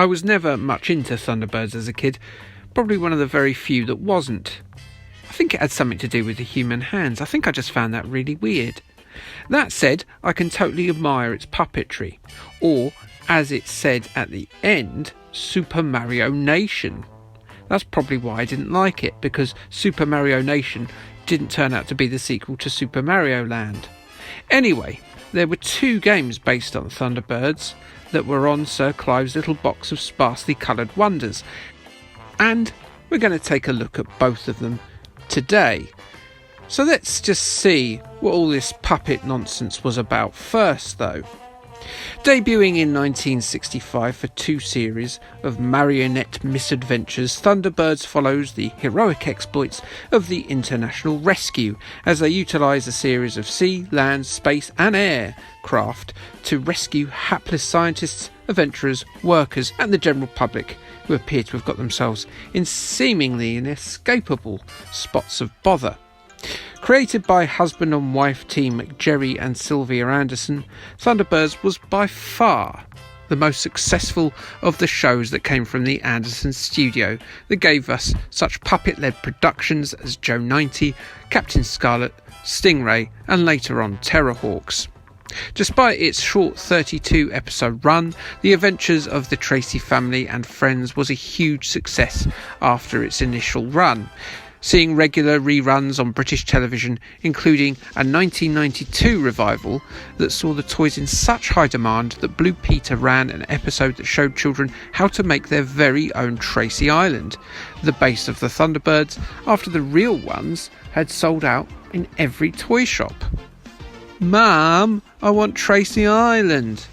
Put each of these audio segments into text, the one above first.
I was never much into Thunderbirds as a kid, probably one of the very few that wasn't. I think it had something to do with the human hands. I think I just found that really weird. That said, I can totally admire its puppetry, or, as it said at the end, Super Mario Nation. That's probably why I didn't like it, because Super Mario Nation didn't turn out to be the sequel to Super Mario Land. Anyway, there were 2 games based on Thunderbirds that were on Sir Clive's little box of sparsely coloured wonders, and we're going to take a look at both of them today. So let's just see what all this puppet nonsense was about first, though. Debuting in 1965 for 2 series of marionette misadventures, Thunderbirds follows the heroic exploits of the International Rescue as they utilise a series of sea, land, space and air craft to rescue hapless scientists, adventurers, workers and the general public who appear to have got themselves in seemingly inescapable spots of bother. Created by husband and wife team Jerry and Sylvia Anderson, Thunderbirds was by far the most successful of the shows that came from the Anderson studio that gave us such puppet-led productions as Joe 90, Captain Scarlet, Stingray and later on Terrorhawks. Despite its short 32-episode run, The Adventures of the Tracy Family and Friends was a huge success after its initial run, seeing regular reruns on British television, including a 1992 revival that saw the toys in such high demand that Blue Peter ran an episode that showed children how to make their very own Tracy Island, the base of the Thunderbirds, after the real ones had sold out in every toy shop. Mum, I want Tracy Island.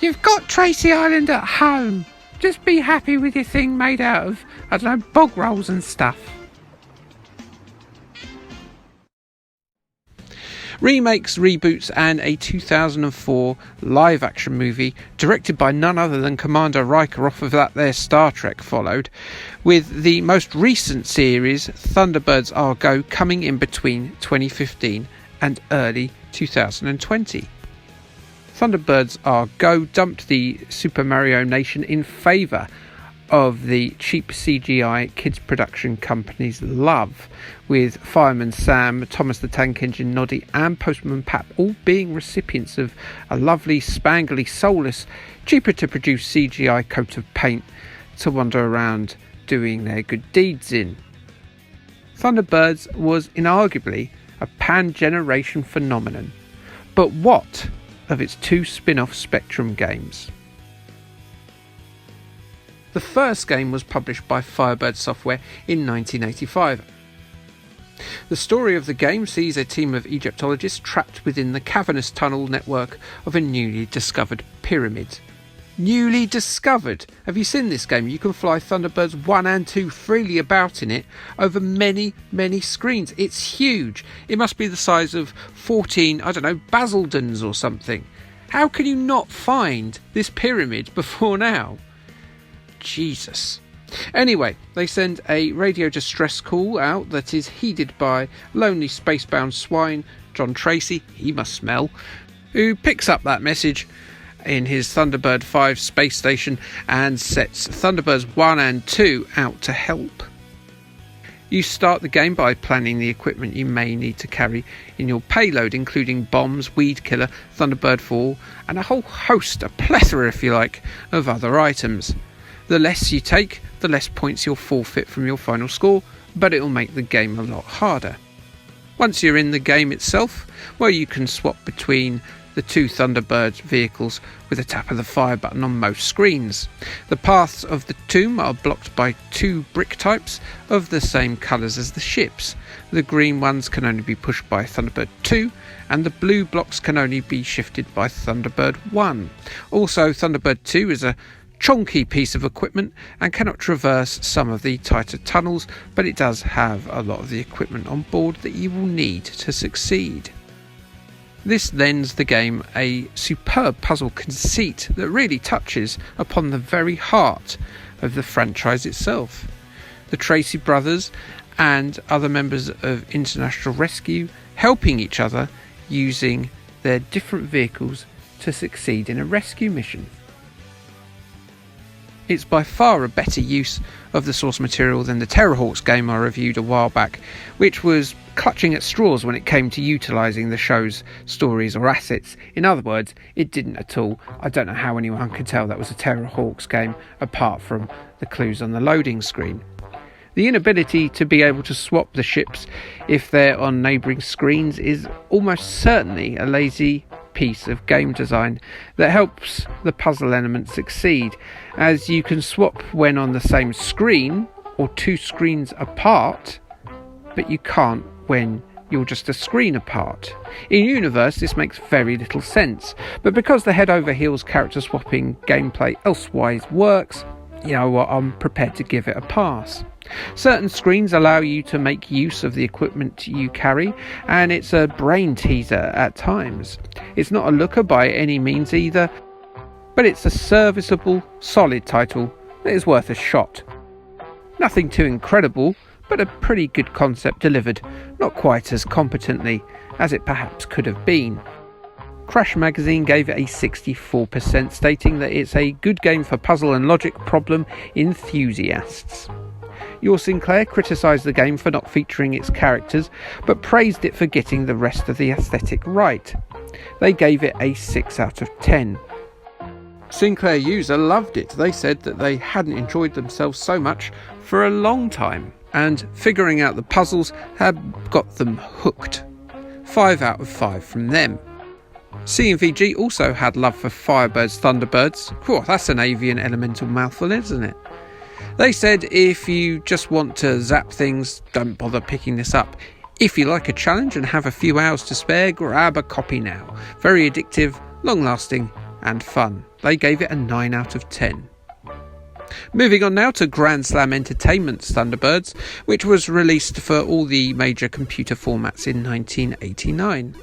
You've got Tracy Island at home. Just be happy with your thing made out of, I don't know, bog rolls and stuff. Remakes, reboots and a 2004 live-action movie directed by none other than Commander Riker off of that there Star Trek followed, with the most recent series, Thunderbirds Are Go, coming in between 2015 and early 2020. Thunderbirds Are Go dumped the Super Mario Nation in favour of the cheap CGI kids production companies Love, with Fireman Sam, Thomas the Tank Engine Noddy and Postman Pat all being recipients of a lovely, spangly, soulless, cheaper to produce CGI coat of paint to wander around doing their good deeds in. Thunderbirds was inarguably a pan-generation phenomenon, but what of its 2 spin-off Spectrum games? The first game was published by Firebird Software in 1985. The story of the game sees a team of Egyptologists trapped within the cavernous tunnel network of a newly discovered pyramid. Newly discovered! Have you seen this game? You can fly Thunderbirds 1 and 2 freely about in it over many, many screens. It's huge. It must be the size of 14, Basildons or something. How can you not find this pyramid before now? Jesus. Anyway, they send a radio distress call out that is heeded by lonely spacebound swine John Tracy, he must smell, who picks up that message in his Thunderbird 5 space station and sets Thunderbirds 1 and 2 out to help. You start the game by planning the equipment you may need to carry in your payload, including bombs, weed killer, Thunderbird 4 and a whole host, a plethora if you like, of other items. The less you take, the less points you'll forfeit from your final score, but it'll make the game a lot harder. Once you're in the game itself, well, you can swap between the 2 Thunderbird vehicles with a tap of the fire button on most screens. The paths of the tomb are blocked by 2 brick types of the same colours as the ships. The green ones can only be pushed by Thunderbird 2, and the blue blocks can only be shifted by Thunderbird 1. Also, Thunderbird 2 is a chonky piece of equipment and cannot traverse some of the tighter tunnels, but it does have a lot of the equipment on board that you will need to succeed. This lends the game a superb puzzle conceit that really touches upon the very heart of the franchise itself. The Tracy brothers and other members of International Rescue helping each other using their different vehicles to succeed in a rescue mission. It's by far a better use of the source material than the Terrahawks game I reviewed a while back, which was clutching at straws when it came to utilising the show's stories or assets. In other words, it didn't at all. I don't know how anyone could tell that was a Terrahawks game apart from the clues on the loading screen. The inability to be able to swap the ships if they're on neighbouring screens is almost certainly a lazy piece of game design that helps the puzzle element succeed, as you can swap when on the same screen or two screens apart, but you can't when you're just a screen apart. In Universe, this makes very little sense, but because the head over heels character swapping gameplay elsewise works, you know what, I'm prepared to give it a pass. Certain screens allow you to make use of the equipment you carry, and it's a brain teaser at times. It's not a looker by any means either, but it's a serviceable, solid title that is worth a shot. Nothing too incredible, but a pretty good concept delivered, not quite as competently as it perhaps could have been. Crash Magazine gave it a 64%, stating that it's a good game for puzzle and logic problem enthusiasts. Your Sinclair criticised the game for not featuring its characters, but praised it for getting the rest of the aesthetic right. They gave it a 6 out of 10. Sinclair user loved it. They said that they hadn't enjoyed themselves so much for a long time, and figuring out the puzzles had got them hooked. 5 out of 5 from them. CMVG also had love for Firebirds Thunderbirds. Whew, that's an avian elemental mouthful, isn't it? They said if you just want to zap things, don't bother picking this up. If you like a challenge and have a few hours to spare, grab a copy now. Very addictive, long-lasting and fun. They gave it a 9 out of 10. Moving on now to Grand Slam Entertainment's Thunderbirds, which was released for all the major computer formats in 1989.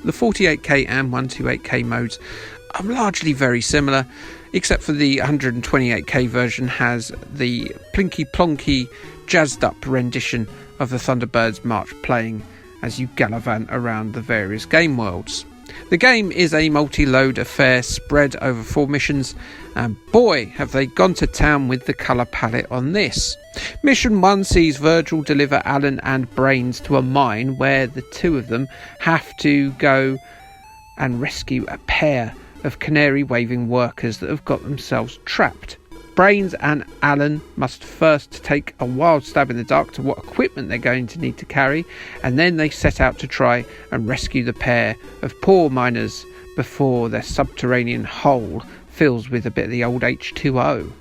The 48K and 128K modes are largely very similar, except for the 128K version has the plinky-plonky, jazzed-up rendition of the Thunderbirds march playing as you gallivant around the various game worlds. The game is a multi-load affair spread over 4 missions, and boy have they gone to town with the colour palette on this. Mission 1 sees Virgil deliver Alan and Brains to a mine where the two of them have to go and rescue a pair of canary-waving workers that have got themselves trapped. Brains and Alan must first take a wild stab in the dark to what equipment they're going to need to carry, and then they set out to try and rescue the pair of poor miners before their subterranean hole fills with a bit of the old H2O.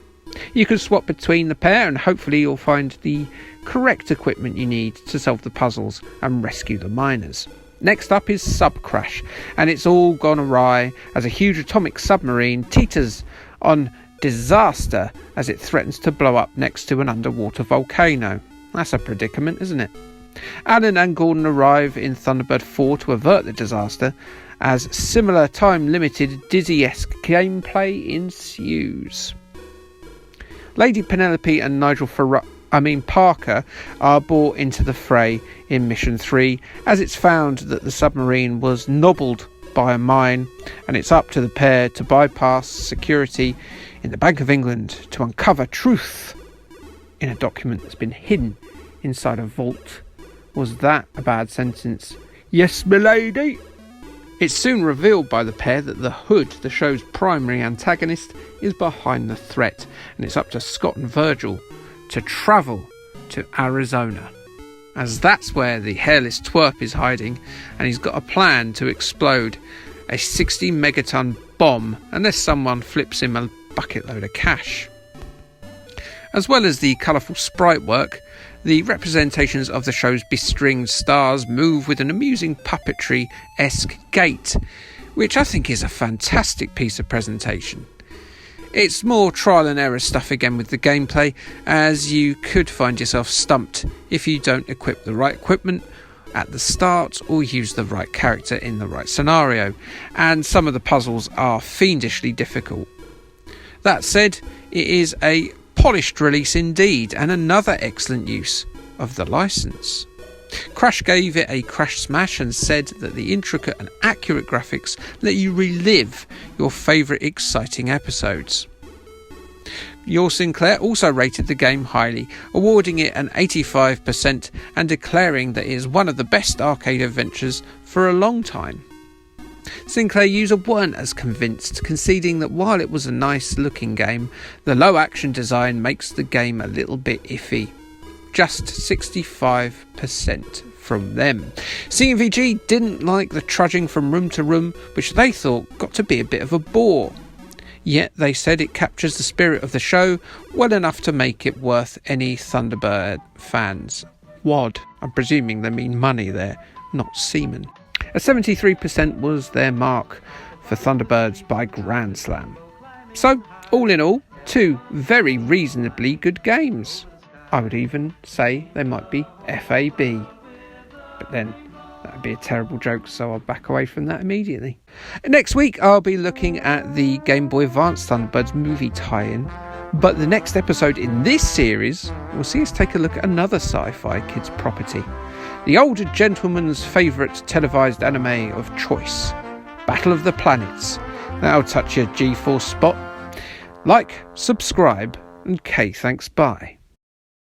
You can swap between the pair and hopefully you'll find the correct equipment you need to solve the puzzles and rescue the miners. Next up is Subcrash, and it's all gone awry as a huge atomic submarine teeters on disaster as it threatens to blow up next to an underwater volcano. That's a predicament, isn't it? Alan and Gordon arrive in Thunderbird 4 to avert the disaster, as similar time-limited Dizzy-esque gameplay ensues. Lady Penelope and Nigel Parker are brought into the fray in Mission 3, as it's found that the submarine was nobbled by a mine, and it's up to the pair to bypass security in the Bank of England to uncover truth in a document that's been hidden inside a vault. Was that a bad sentence? Yes, milady! It's soon revealed by the pair that the Hood, the show's primary antagonist, is behind the threat, and it's up to Scott and Virgil to travel to Arizona, as that's where the hairless twerp is hiding, and he's got a plan to explode a 60 megaton bomb unless someone flips him a bucket load of cash. As well as the colourful sprite work, the representations of the show's bestringed stars move with an amusing puppetry-esque gait, which I think is a fantastic piece of presentation. It's more trial and error stuff again with the gameplay, as you could find yourself stumped if you don't equip the right equipment at the start or use the right character in the right scenario, and some of the puzzles are fiendishly difficult. That said, it is a polished release indeed, and another excellent use of the license. Crash gave it a crash smash and said that the intricate and accurate graphics let you relive your favourite exciting episodes. Your Sinclair also rated the game highly, awarding it an 85% and declaring that it is one of the best arcade adventures for a long time. Sinclair users weren't as convinced, conceding that while it was a nice looking game, the low action design makes the game a little bit iffy. Just 65% from them. CMVG didn't like the trudging from room to room, which they thought got to be a bit of a bore. Yet they said it captures the spirit of the show well enough to make it worth any Thunderbird fans' wad. I'm presuming they mean money there, not semen. A 73% was their mark for Thunderbirds by Grand Slam. So, all in all, 2 very reasonably good games. I would even say they might be FAB. But then, that would be a terrible joke, so I'll back away from that immediately. Next week, I'll be looking at the Game Boy Advance Thunderbirds movie tie-in. But the next episode in this series will see us take a look at another sci-fi kids property. The older gentleman's favourite televised anime of choice, Battle of the Planets. That'll touch your G-force spot. Like, subscribe, and K thanks bye.